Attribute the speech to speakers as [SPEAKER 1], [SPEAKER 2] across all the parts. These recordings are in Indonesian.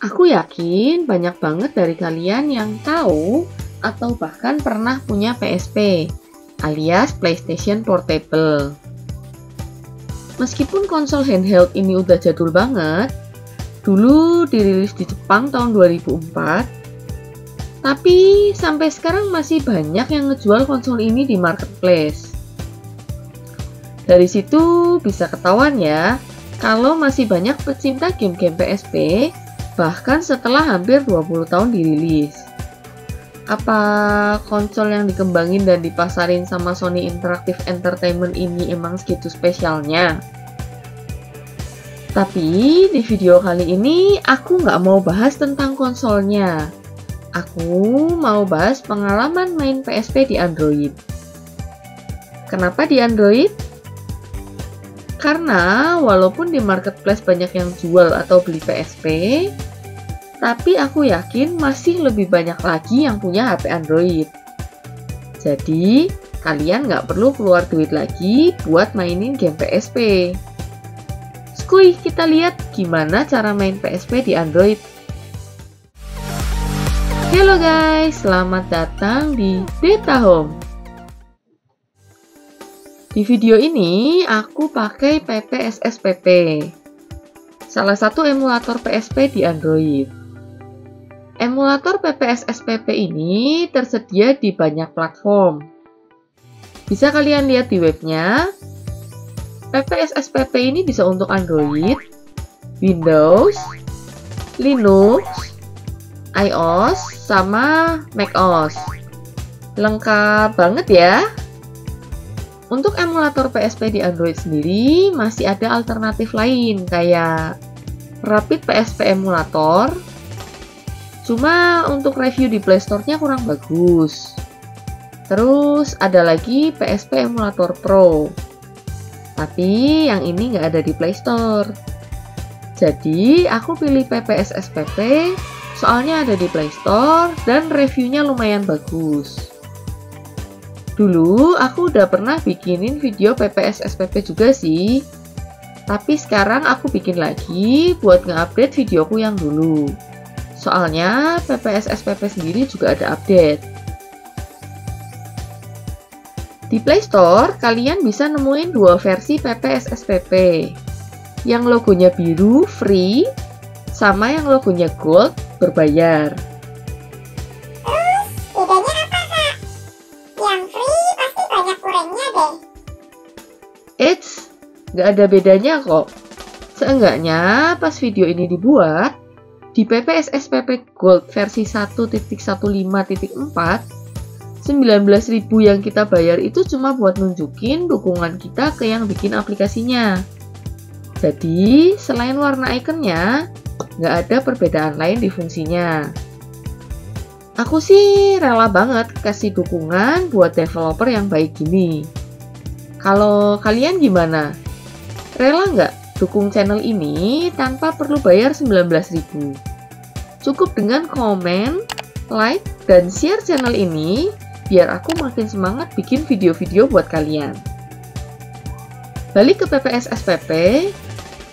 [SPEAKER 1] Aku yakin banyak banget dari kalian yang tahu atau bahkan pernah punya PSP, alias PlayStation Portable. Meskipun konsol handheld ini udah jadul banget, dulu dirilis di Jepang tahun 2004, tapi sampai sekarang masih banyak yang ngejual konsol ini di marketplace. Dari situ bisa ketahuan ya, kalau masih banyak pecinta game-game PSP, bahkan setelah hampir 20 tahun dirilis. Apa konsol yang dikembangin dan dipasarin sama Sony Interactive Entertainment ini emang segitu spesialnya? Tapi di video kali ini aku nggak mau bahas tentang konsolnya. Aku mau bahas pengalaman main PSP di Android. Kenapa di Android? Karena walaupun di marketplace banyak yang jual atau beli PSP, tapi aku yakin masih lebih banyak lagi yang punya HP Android. Jadi, kalian nggak perlu keluar duit lagi buat mainin game PSP. Skuy, kita lihat gimana cara main PSP di Android. Halo guys, selamat datang di Data Home. Di video ini, aku pakai PPSSPP, salah satu emulator PSP di Android. Emulator PPSSPP ini tersedia di banyak platform. Bisa kalian lihat di webnya. PPSSPP ini bisa untuk Android, Windows, Linux, iOS, sama macOS. Lengkap banget ya. Untuk emulator PSP di Android sendiri, masih ada alternatif lain kayak Rapid PSP Emulator. Cuma untuk review di Play Store-nya kurang bagus. Terus ada lagi PSP Emulator Pro. Tapi yang ini nggak ada di Play Store. Jadi aku pilih PPSSPP soalnya ada di Play Store dan reviewnya lumayan bagus. Dulu aku udah pernah bikinin video PPSSPP juga sih. Tapi sekarang aku bikin lagi buat nge-update videoku yang dulu. Soalnya PPSSPP sendiri juga ada update. Di Play Store, kalian bisa nemuin dua versi PPSSPP. Yang logonya biru, free, sama yang logonya gold, berbayar.
[SPEAKER 2] Terus, bedanya apa, Kak? Yang free pasti banyak kurangnya deh.
[SPEAKER 1] Eits, nggak ada bedanya kok. Seenggaknya pas video ini dibuat, di PPSSPP Gold versi 1.15.4, 19.000 yang kita bayar itu cuma buat nunjukin dukungan kita ke yang bikin aplikasinya. Jadi, selain warna ikonnya, nggak ada perbedaan lain di fungsinya. Aku sih rela banget kasih dukungan buat developer yang baik gini. Kalau kalian gimana? Rela nggak dukung channel ini tanpa perlu bayar 19.000? Cukup dengan komen, like, dan share channel ini biar aku makin semangat bikin video-video buat kalian. Balik ke PPSSPP,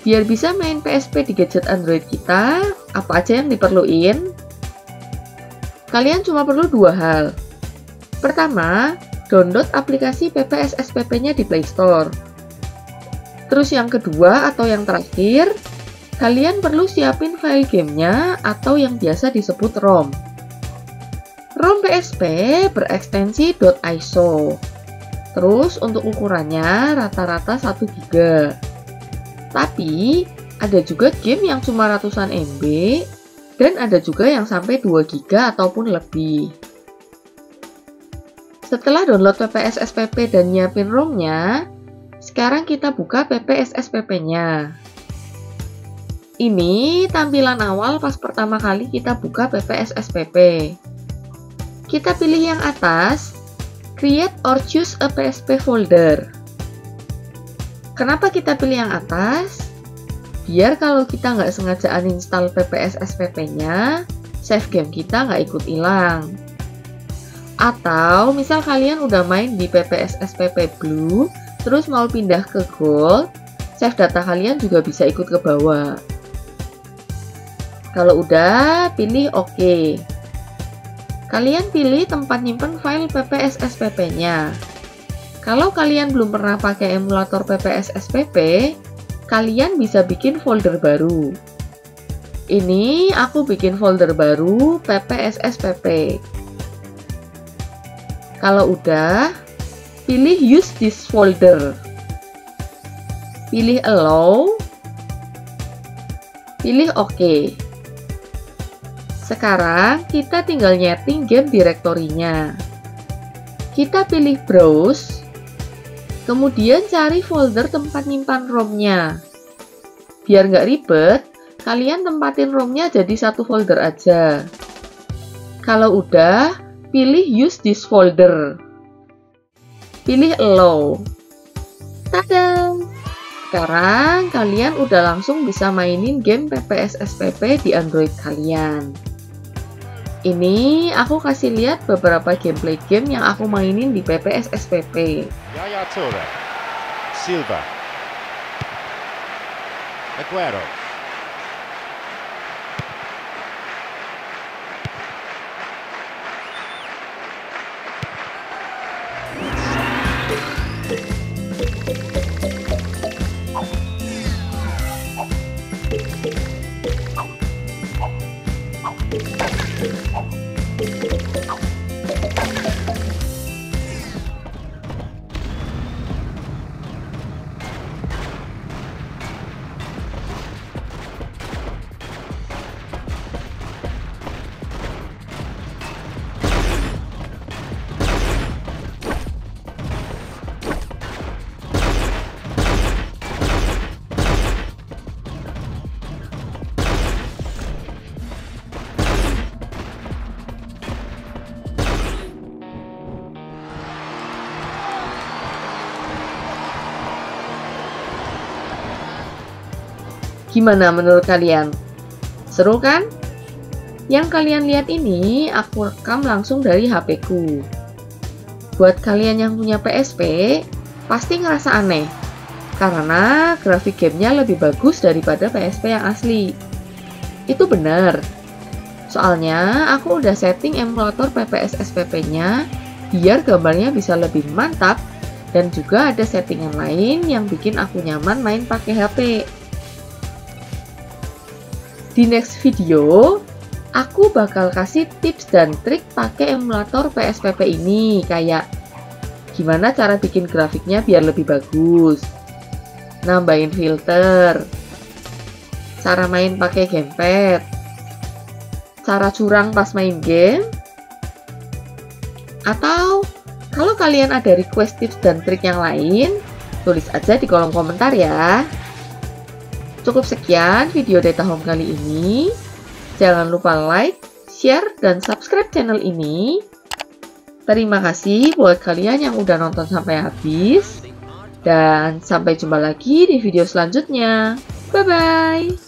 [SPEAKER 1] biar bisa main PSP di gadget Android kita, apa aja yang diperluin? Kalian cuma perlu dua hal. Pertama, download aplikasi PPSSPP-nya di Play Store. Terus yang kedua atau yang terakhir, kalian perlu siapin file gamenya atau yang biasa disebut ROM. ROM PSP berekstensi .iso. Terus untuk ukurannya rata-rata 1 GB. Tapi ada juga game yang cuma ratusan MB dan ada juga yang sampai 2 GB ataupun lebih. Setelah download PPSSPP dan nyiapin ROM-nya, sekarang kita buka PPSSPP-nya. Ini tampilan awal pas pertama kali kita buka PPSSPP. Kita pilih yang atas, Create or Choose a PSP Folder. Kenapa kita pilih yang atas? Biar kalau kita nggak sengaja uninstall PPSSPP-nya, save game kita nggak ikut hilang. Atau misal kalian udah main di PPSSPP Blue, terus mau pindah ke Gold, save data kalian juga bisa ikut ke bawah. Kalau udah, pilih OK. Kalian pilih tempat nyimpen file PPSSPP-nya. Kalau kalian belum pernah pakai emulator PPSSPP, kalian bisa bikin folder baru. Ini aku bikin folder baru PPSSPP. Kalau udah, pilih use this folder. Pilih allow. Pilih OK. Sekarang kita tinggal nyeting game direktorinya. Kita pilih browse. Kemudian cari folder tempat nyimpan ROM-nya. Biar nggak ribet, kalian tempatin ROM-nya jadi satu folder aja. Kalau udah, pilih use this folder. Pilih allow. Tada! Sekarang kalian udah langsung bisa mainin game PPSSPP di Android kalian. Ini aku kasih lihat beberapa gameplay game yang aku mainin di PPSSPP.
[SPEAKER 3] Yaya Toure, Silva, Aguero.
[SPEAKER 1] Gimana menurut kalian? Seru kan? Yang kalian lihat ini aku rekam langsung dari HP ku. Buat kalian yang punya PSP, pasti ngerasa aneh. Karena grafik gamenya lebih bagus daripada PSP yang asli. Itu benar. Soalnya aku udah setting emulator PPSSPP-nya biar gambarnya bisa lebih mantap. Dan juga ada settingan lain yang bikin aku nyaman main pakai HP. Di next video, aku bakal kasih tips dan trik pakai emulator PSPP ini, kayak gimana cara bikin grafiknya biar lebih bagus, nambahin filter, cara main pakai gamepad, cara curang pas main game, atau kalau kalian ada request tips dan trik yang lain, tulis aja di kolom komentar ya. Cukup sekian video Data Home kali ini. Jangan lupa like, share, dan subscribe channel ini. Terima kasih buat kalian yang udah nonton sampai habis. Dan sampai jumpa lagi di video selanjutnya. Bye-bye!